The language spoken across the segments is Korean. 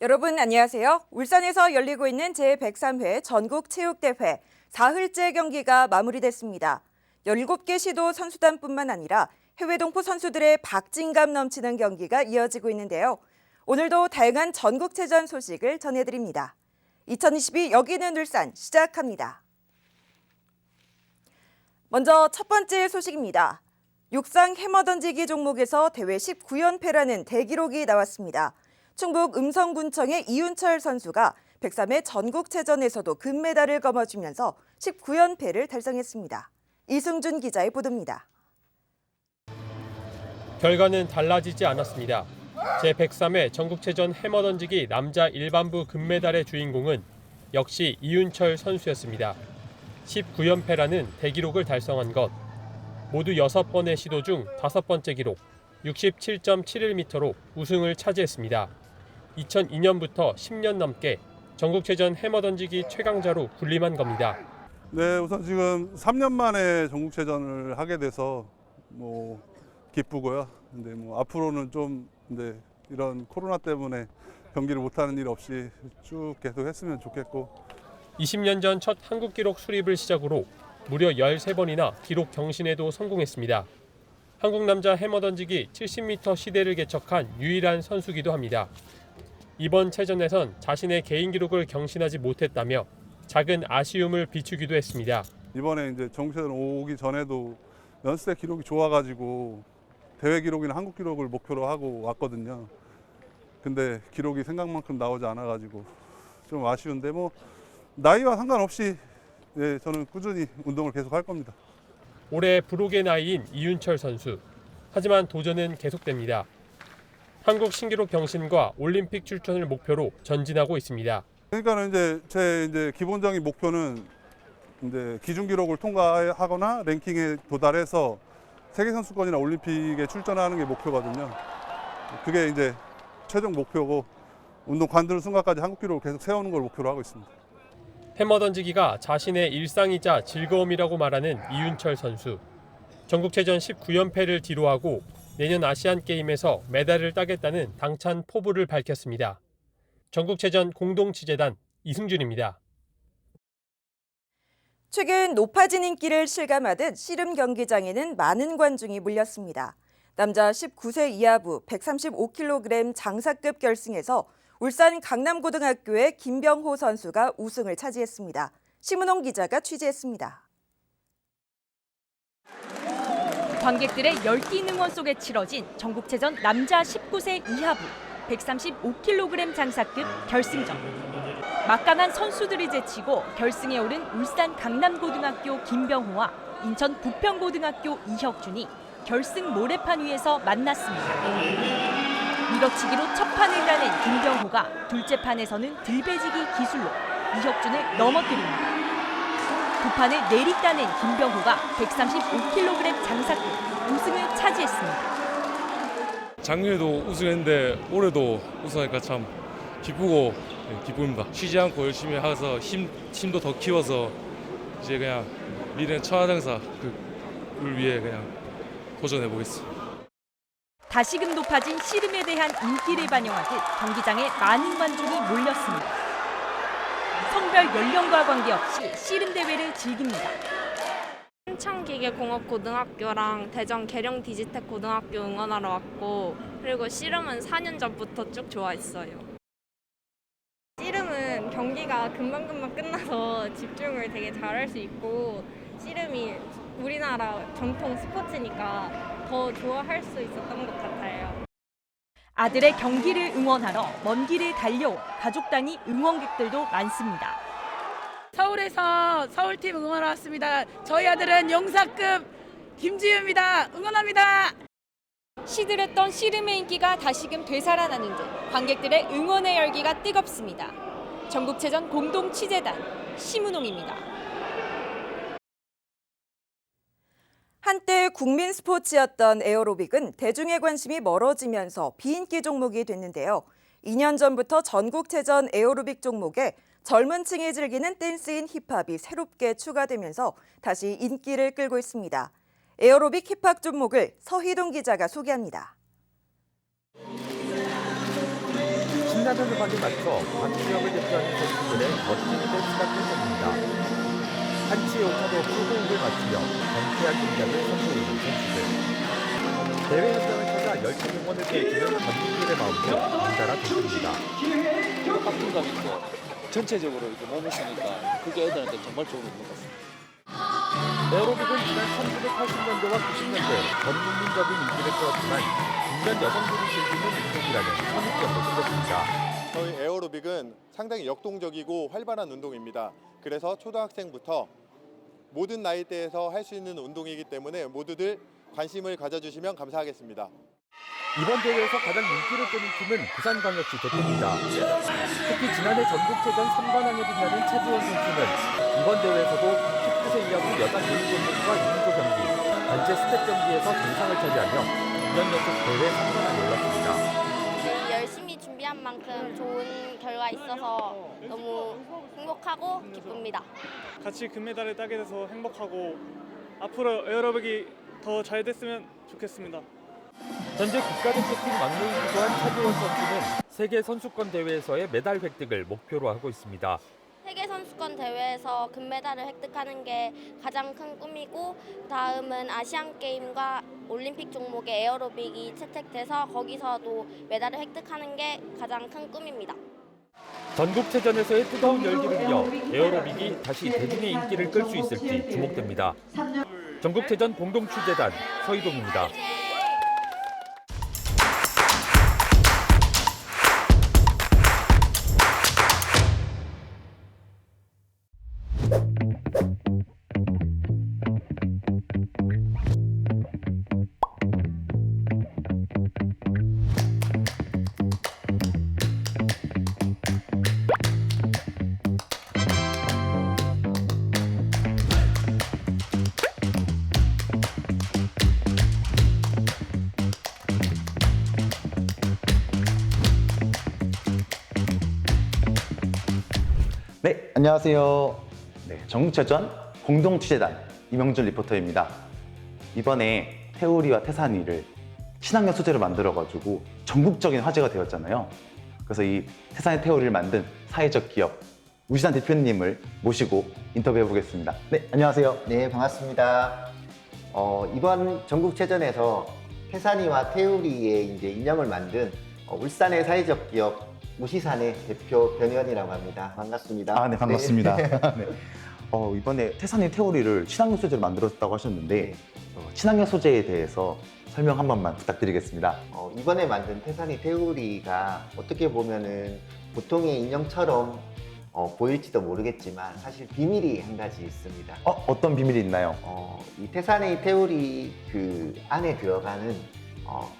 여러분 안녕하세요. 울산에서 열리고 있는 제103회 전국체육대회 사흘째 경기가 마무리됐습니다. 17개 시도 선수단뿐만 아니라 해외 동포 선수들의 박진감 넘치는 경기가 이어지고 있는데요. 오늘도 다양한 전국체전 소식을 전해드립니다. 2022 여기는 울산 시작합니다. 먼저 첫 번째 소식입니다. 육상 해머던지기 종목에서 대회 19연패라는 대기록이 나왔습니다. 충북 음성군청의 이윤철 선수가 103회 전국체전에서도 금메달을 거머쥐면서 19연패를 달성했습니다. 이승준 기자의 보도입니다. 결과는 달라지지 않았습니다. 제103회 전국체전 해머던지기 남자 일반부 금메달의 주인공은 역시 이윤철 선수였습니다. 19연패라는 대기록을 달성한 것. 모두 6번의 시도 중 5번째 기록 67.71m로 우승을 차지했습니다. 2002년부터 10년 넘게 전국체전 해머던지기 최강자로 군림한 겁니다. 네, 우선 지금 3년 만에 전국체전을 하게 돼서 기쁘고요. 근데 앞으로는 좀 이런 코로나 때문에 경기를 못하는 일 없이 쭉 계속 했으면 좋겠고. 20년 전 첫 한국 기록 수립을 시작으로 무려 13번이나 기록 경신에도 성공했습니다. 한국 남자 해머던지기 70m 시대를 개척한 유일한 선수기도 합니다. 이번 체전에선 자신의 개인 기록을 경신하지 못했다며 작은 아쉬움을 비추기도 했습니다. 이번에 이제 전국체전 오기 전에도 연습 때 기록이 좋아가지고 대회 기록이나 한국 기록을 목표로 하고 왔거든요. 근데 기록이 생각만큼 나오지 않아가지고 좀 아쉬운데 나이와 상관없이 저는 꾸준히 운동을 계속 할 겁니다. 올해 부록의 나이인 이윤철 선수. 하지만 도전은 계속됩니다. 한국 신기록 경신과 올림픽 출전을 목표로 전진하고 있습니다. 그러니까는 제 기본적인 목표는 기준 기록을 통과하거나 랭킹에 도달해서 세계 선수권이나 올림픽에 출전하는 게 목표거든요. 그게 최종 목표고 운동 관두는 순간까지 한국 기록을 계속 세우는 걸 목표로 하고 있습니다. 해머던지기가 자신의 일상이자 즐거움이라고 말하는 이윤철 선수. 전국체전 19연패를 뒤로하고 내년 아시안게임에서 메달을 따겠다는 당찬 포부를 밝혔습니다. 전국체전 공동취재단 이승준입니다. 최근 높아진 인기를 실감하듯 씨름 경기장에는 많은 관중이 몰렸습니다. 남자 19세 이하부 135kg 장사급 결승에서 울산 강남고등학교의 김병호 선수가 우승을 차지했습니다. 심은홍 기자가 취재했습니다. 관객들의 열띤 응원 속에 치러진 전국체전 남자 19세 이하부 135kg 장사급 결승전. 막강한 선수들이 제치고 결승에 오른 울산 강남고등학교 김병호와 인천 부평고등학교 이혁준이 결승 모래판 위에서 만났습니다. 밀어치기로 첫 판을 따낸 김병호가 둘째 판에서는 들배지기 기술로 이혁준을 넘어뜨립니다. 두 판을 내리따낸 김병호가 135kg 장사급 우승을 차지했습니다. 작년에도 우승했는데 올해도 우승하니까 참 기쁘고 기쁩니다. 쉬지 않고 열심히 해서 힘도 더 키워서 이제 그냥 미래 천하장사를 위해 그냥 도전해 보겠습니다. 다시금 높아진 씨름에 대한 인기를 반영하듯 경기장에 많은 관중이 몰렸습니다. 성별 연령과 관계없이 씨름 대회를 즐깁니다. 순창기계공업고등학교랑 대전 계룡디지텍고등학교 응원하러 왔고, 그리고 씨름은 4년 전부터 쭉 좋아했어요. 씨름은 경기가 금방금방 끝나서 집중을 되게 잘할 수 있고, 씨름이 우리나라 전통 스포츠니까 더 좋아할 수 있었던 것 같아요. 아들의 경기를 응원하러 먼 길을 달려온 가족 단위 응원객들도 많습니다. 서울에서 서울팀 응원하러 왔습니다. 저희 아들은 용사급 김지우입니다. 응원합니다. 시들했던 씨름의 인기가 다시금 되살아나는 듯 관객들의 응원의 열기가 뜨겁습니다. 전국체전 공동취재단 심은홍입니다. 한때 국민 스포츠였던 에어로빅은 대중의 관심이 멀어지면서 비인기 종목이 됐는데요. 2년 전부터 전국체전 에어로빅 종목에 젊은 층이 즐기는 댄스인 힙합이 새롭게 추가되면서 다시 인기를 끌고 있습니다. 에어로빅 힙합 종목을 서희동 기자가 소개합니다. 신나는 음악에 맞춰 각 지역을 대표하는 선수들의 멋진 댄스가 펼쳐집니다. 한치의 오차도 풀호흡을 맞추며 경쾌한 동작을 선보이는 선수들. 대회 현장을 찾아 열띤 응원을 펼치는 전국민의 마음도 덩달아 돋습니다. 박진감 있고 전체적으로 이렇게 몸을 쓰니까 그게 애들한테 정말 좋은 것 같습니다. 에어로빅은 지난 1980년대와 90년대 전 국민적인 인기를 끌었지만 중년 여성들이 즐기는 운동이라는 선입견도 생겼습니다. 저희 에어로빅은 상당히 역동적이고 활발한 운동입니다. 그래서 초등학생부터 모든 나이대에서 할 수 있는 운동이기 때문에 모두들 관심을 가져주시면 감사하겠습니다. 이번 대회에서 가장 인기를 끄는 팀은 부산광역시 대표입니다. 특히 지난해 전국체전 3관왕에 빛나는 최지원 선수는 이번 대회에서도 19세 이하부 여자 개인 종목과 2조 경기, 단체 스텝 경기에서 정상을 차지하며 2년 연속 대회 3관왕에 올랐습니다. 열심히 준비한 만큼 좋은 결과 있어서 너무 행복하고 기쁩니다. 같이 금메달을 따게 돼서 행복하고 앞으로 에어로빅이 더 잘 됐으면 좋겠습니다. 현재 국가대표팀 막내이기도 한 차지원 선수는 세계 선수권 대회에서의 메달 획득을 목표로 하고 있습니다. 세계 선수권 대회에서 금메달을 획득하는 게 가장 큰 꿈이고 다음은 아시안 게임과 올림픽 종목의 에어로빅이 채택돼서 거기서도 메달을 획득하는 게 가장 큰 꿈입니다. 전국체전에서의 뜨거운 열기를 이어 에어로빅이 다시 대중의 인기를 끌 수 있을지 주목됩니다. 전국체전 공동취재단 서희동입니다. 네, 안녕하세요. 네, 전국체전 공동취재단 이명준 리포터입니다. 이번에 태우리와 태산이를 친환경 소재로 만들어가지고 전국적인 화제가 되었잖아요. 그래서 이 태산이 태우리를 만든 사회적 기업 우시산 대표님을 모시고 인터뷰해 보겠습니다. 네, 안녕하세요. 네, 반갑습니다. 이번 전국체전에서 태산이와 태우리의 이제 인형을 만든 울산의 사회적 기업 우시산의 대표 변희원이라고 합니다. 반갑습니다. 아, 네, 반갑습니다. 네. 네. 이번에 태산이 태우리를 친환경 소재로 만들었다고 하셨는데 친환경 소재에 대해서 설명 한 번만 부탁드리겠습니다. 이번에 만든 태산이 태우리가 어떻게 보면은 보통의 인형처럼 보일지도 모르겠지만 사실 비밀이 한 가지 있습니다. 어떤 비밀이 있나요? 이 태산이 태우리 그 안에 들어가는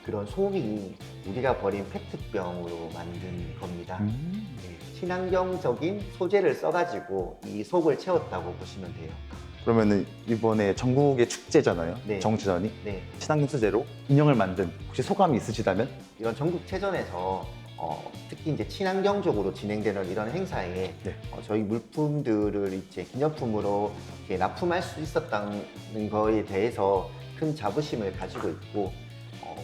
그런 속이 우리가 버린 페트병으로 만든 겁니다. 네, 친환경적인 소재를 써가지고 이 속을 채웠다고 보시면 돼요. 그러면은 이번에 전국의 축제잖아요. 네. 전국체전이. 네. 친환경 소재로 인형을 만든 혹시 소감이 있으시다면? 이런 전국체전에서 특히 이제 친환경적으로 진행되는 이런 행사에 네. 저희 물품들을 이제 기념품으로 이렇게 납품할 수 있었다는 거에 대해서 큰 자부심을 가지고 있고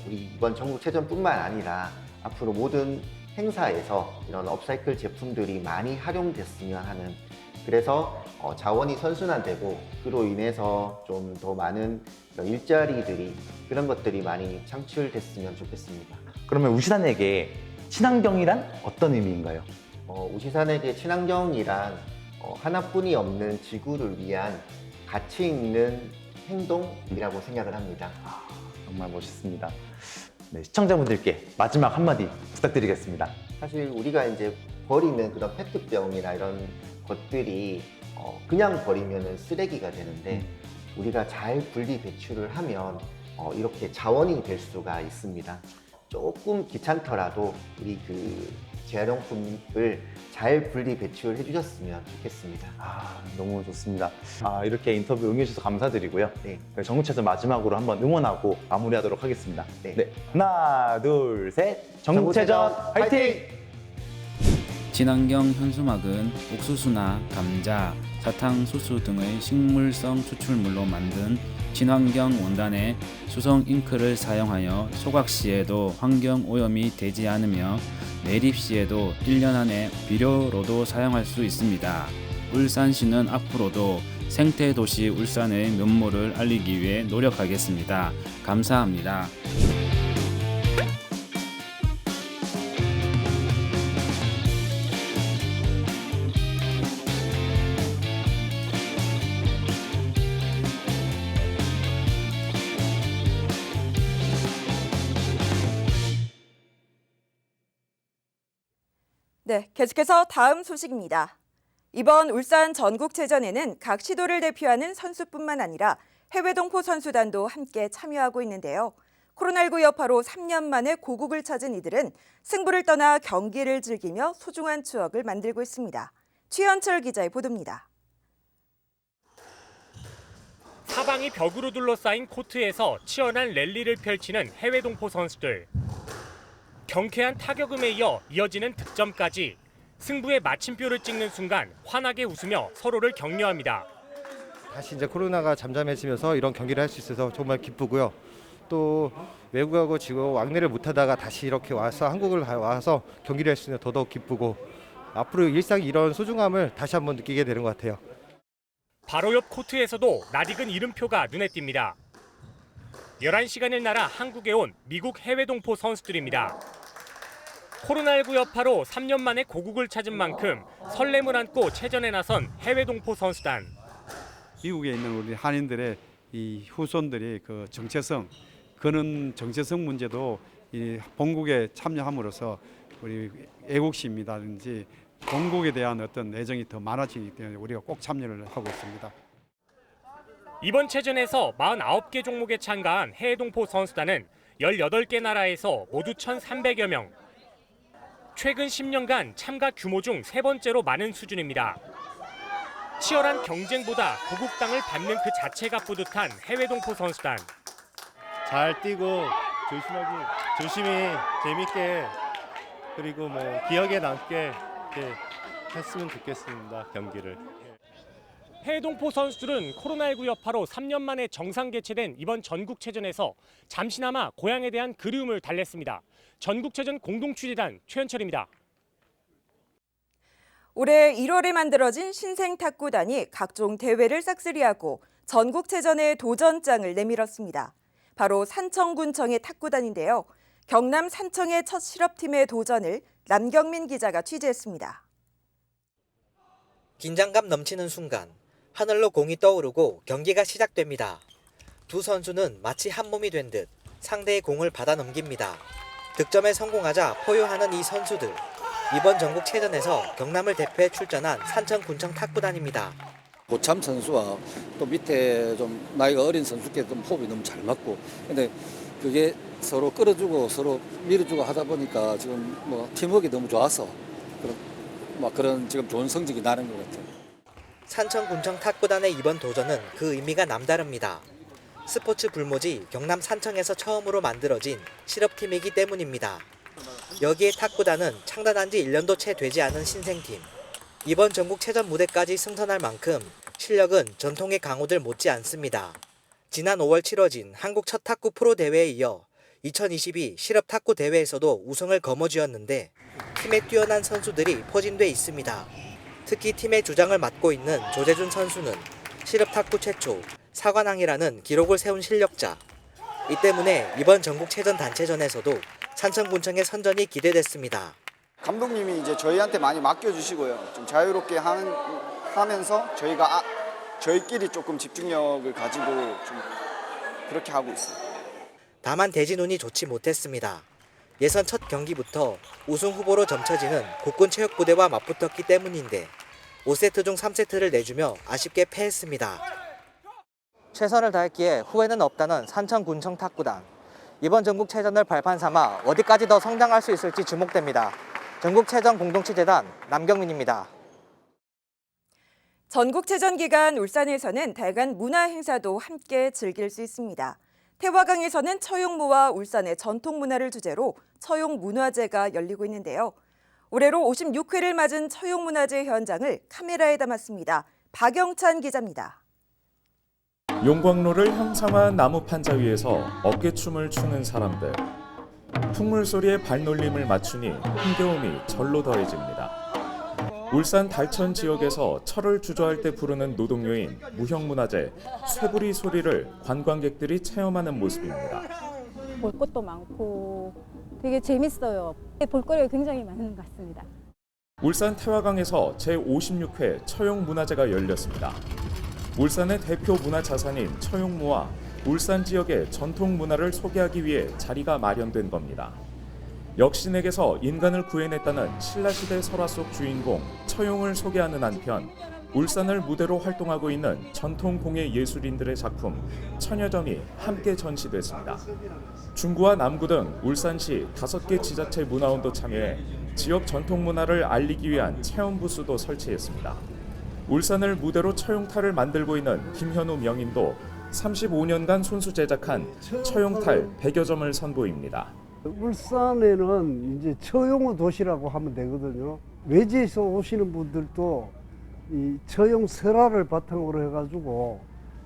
우리 이번 전국체전뿐만 아니라 앞으로 모든 행사에서 이런 업사이클 제품들이 많이 활용됐으면 하는, 그래서 자원이 선순환되고 그로 인해서 좀 더 많은 일자리들이 그런 것들이 많이 창출됐으면 좋겠습니다. 그러면 우시산에게 친환경이란 어떤 의미인가요? 우시산에게 친환경이란 하나뿐이 없는 지구를 위한 가치 있는 행동이라고 생각을 합니다. 정말 멋있습니다. 네, 시청자분들께 마지막 한마디 부탁드리겠습니다. 사실 우리가 이제 버리는 그런 페트병이나 이런 것들이 그냥 버리면 쓰레기가 되는데 우리가 잘 분리 배출을 하면 이렇게 자원이 될 수가 있습니다. 조금 귀찮더라도 우리 그 재활용품을 잘 분리 배출해 주셨으면 좋겠습니다. 너무 좋습니다. 이렇게 인터뷰 응해주셔서 감사드리고요. 네. 전국체전 마지막으로 한번 응원하고 마무리하도록 하겠습니다. 네. 네. 하나, 둘, 셋. 전국체전 화이팅! 친환경 현수막은 옥수수나 감자, 사탕수수 등의 식물성 추출물로 만든 친환경 원단에 수성 잉크를 사용하여 소각 시에도 환경 오염이 되지 않으며 매립 시에도 1년 안에 비료로도 사용할 수 있습니다. 울산시는 앞으로도 생태도시 울산의 면모를 알리기 위해 노력하겠습니다. 감사합니다. 네, 계속해서 다음 소식입니다. 이번 울산 전국체전에는 각 시도를 대표하는 선수뿐만 아니라 해외 동포 선수단도 함께 참여하고 있는데요. 코로나19 여파로 3년 만에 고국을 찾은 이들은 승부를 떠나 경기를 즐기며 소중한 추억을 만들고 있습니다. 최현철 기자의 보도입니다. 사방이 벽으로 둘러싸인 코트에서 치열한 랠리를 펼치는 해외 동포 선수들. 경쾌한 타격음에 이어 이어지는 득점까지 승부의 마침표를 찍는 순간 환하게 웃으며 서로를 격려합니다. 다시 이제 코로나가 잠잠해지면서 이런 경기를 할 수 있어서 정말 기쁘고요. 또 외국하고 지금 왕래를 못하다가 다시 이렇게 와서 한국을 와서 경기를 할 수 있는 더더욱 기쁘고 앞으로 일상 이런 소중함을 다시 한번 느끼게 되는 것 같아요. 바로 옆 코트에서도 낯익은 이름표가 눈에 띕니다. 11시간을 날아 한국에 온 미국 해외 동포 선수들입니다. 코로나19 여파로 3년 만에 고국을 찾은 만큼 설렘을 안고 체전에 나선 해외 동포 선수단. 미국에 있는 우리 한인들의 이 후손들이 그 정체성, 그런 정체성 문제도 이 본국에 참여함으로써 우리 애국심이라든지 본국에 대한 어떤 애정이 더 많아지기 때문에 우리가 꼭 참여를 하고 있습니다. 이번 체전에서 49개 종목에 참가한 해외 동포 선수단은 18개 나라에서 모두 1,300여 명. 최근 10년간 참가 규모 중 3번째로 많은 수준입니다. 치열한 경쟁보다 고국 땅을 밟는 그 자체가 뿌듯한 해외 동포 선수단. 잘 뛰고 조심히 재밌게 그리고 뭐 기억에 남게 이렇게 했으면 좋겠습니다. 경기를. 해외 동포 선수들은 코로나19 여파로 3년 만에 정상 개최된 이번 전국체전에서 잠시나마 고향에 대한 그리움을 달랬습니다. 전국체전 공동취재단 최현철입니다. 올해 1월에 만들어진 신생 탁구단이 각종 대회를 싹쓸이하고 전국체전에 도전장을 내밀었습니다. 바로 산청군청의 탁구단인데요. 경남 산청의 첫 실업팀의 도전을 남경민 기자가 취재했습니다. 긴장감 넘치는 순간 하늘로 공이 떠오르고 경기가 시작됩니다. 두 선수는 마치 한 몸이 된 듯 상대의 공을 받아 넘깁니다. 득점에 성공하자 포효하는 이 선수들. 이번 전국체전에서 경남을 대표해 출전한 산청군청 탁구단입니다. 고참 선수와 또 밑에 좀 나이가 어린 선수께 좀 호흡이 너무 잘 맞고, 근데 그게 서로 끌어주고 서로 밀어주고 하다 보니까 지금 뭐 팀워크가 너무 좋아서 그런 지금 좋은 성적이 나는 것 같아요. 산청군청 탁구단의 이번 도전은 그 의미가 남다릅니다. 스포츠 불모지 경남 산청에서 처음으로 만들어진 실업팀이기 때문입니다. 여기에 탁구단은 창단한 지 1년도 채 되지 않은 신생팀. 이번 전국체전 무대까지 승선할 만큼 실력은 전통의 강호들 못지 않습니다. 지난 5월 치러진 한국 첫 탁구 프로 대회에 이어 2022 실업 탁구 대회에서도 우승을 거머쥐었는데 팀에 뛰어난 선수들이 포진돼 있습니다. 특히 팀의 주장을 맡고 있는 조재준 선수는 실업 탁구 최초 사관왕이라는 기록을 세운 실력자. 이 때문에 이번 전국체전 단체전에서도 산청군청의 선전이 기대됐습니다. 감독님이 이제 저희한테 많이 맡겨주시고요. 좀 자유롭게 하면서 저희끼리 조금 집중력을 가지고 좀 그렇게 하고 있어요. 다만 대진운이 좋지 못했습니다. 예선 첫 경기부터 우승 후보로 점쳐지는 국군체육부대와 맞붙었기 때문인데 5세트 중 3세트를 내주며 아쉽게 패했습니다. 최선을 다했기에 후회는 없다는 산청군청 탁구단. 이번 전국체전을 발판 삼아 어디까지 더 성장할 수 있을지 주목됩니다. 전국체전 공동취재단 남경민입니다. 전국체전 기간 울산에서는 다양한 문화 행사도 함께 즐길 수 있습니다. 태화강에서는 처용무와 울산의 전통 문화를 주제로 처용문화제가 열리고 있는데요. 올해로 56회를 맞은 처용문화제 현장을 카메라에 담았습니다. 박영찬 기자입니다. 용광로를 형상화한 나무 판자 위에서 어깨춤을 추는 사람들. 풍물 소리에 발놀림을 맞추니 흥겨움이 절로 더해집니다. 울산 달천 지역에서 철을 주저할 때 부르는 노동요인 무형문화재 쇠부리 소리를 관광객들이 체험하는 모습입니다. 볼 것도 많고 되게 재밌어요. 볼거리가 굉장히 많은 것 같습니다. 울산 태화강에서 제56회 처용문화제가 열렸습니다. 울산의 대표 문화자산인 처용무와 울산 지역의 전통 문화를 소개하기 위해 자리가 마련된 겁니다. 역신에게서 인간을 구해냈다는 신라시대 설화 속 주인공 처용을 소개하는 한편 울산을 무대로 활동하고 있는 전통 공예 예술인들의 작품 천여 점이 함께 전시됐습니다. 중구와 남구 등 울산시 5개 지자체 문화원도 참여해 지역 전통 문화를 알리기 위한 체험 부스도 설치했습니다. 울산을 무대로 처용탈을 만들고 있는 김현우 명인도 35년간 손수 제작한 처용탈 100여 점을 선보입니다. 울산에는 이제 처용의 도시라고 하면 되거든요. 외지에서 오시는 분들도 이 처용 설화를 바탕으로 해가지고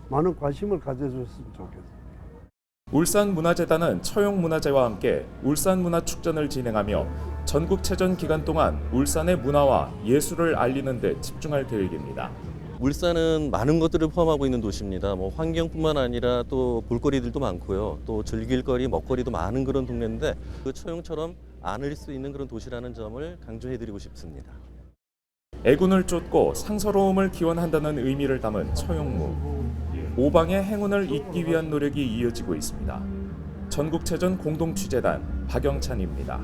많은 관심을 가져줬으면 좋겠어요. 울산문화재단은 처용문화제와 함께 울산문화축전을 진행하며 전국체전 기간 동안 울산의 문화와 예술을 알리는 데 집중할 계획입니다. 울산은 많은 것들을 포함하고 있는 도시입니다. 환경뿐만 아니라 또 볼거리들도 많고요. 또 즐길 거리, 먹거리도 많은 그런 동네인데 그 처용처럼 안을 수 있는 그런 도시라는 점을 강조해드리고 싶습니다. 애군을 쫓고 상서로움을 기원한다는 의미를 담은 처용무. 오방의 행운을 잇기 위한 노력이 이어지고 있습니다. 전국체전 공동취재단 박영찬입니다.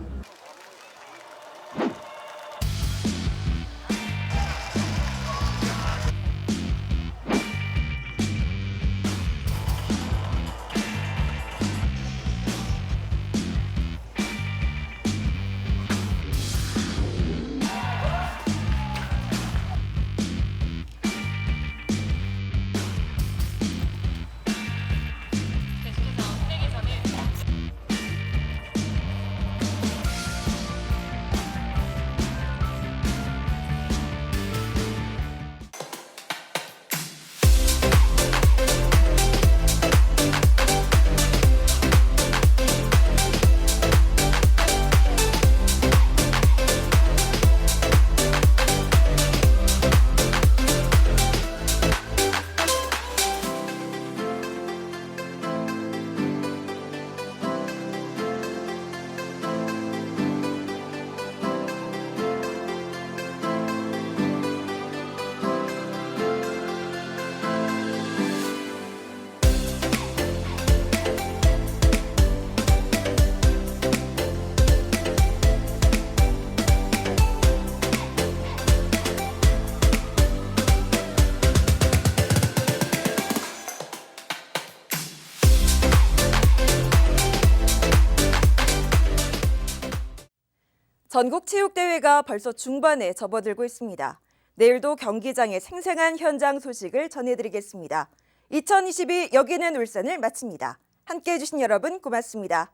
전국체육대회가 벌써 중반에 접어들고 있습니다. 내일도 경기장의 생생한 현장 소식을 전해드리겠습니다. 2022 여기는 울산을 마칩니다. 함께해 주신 여러분 고맙습니다.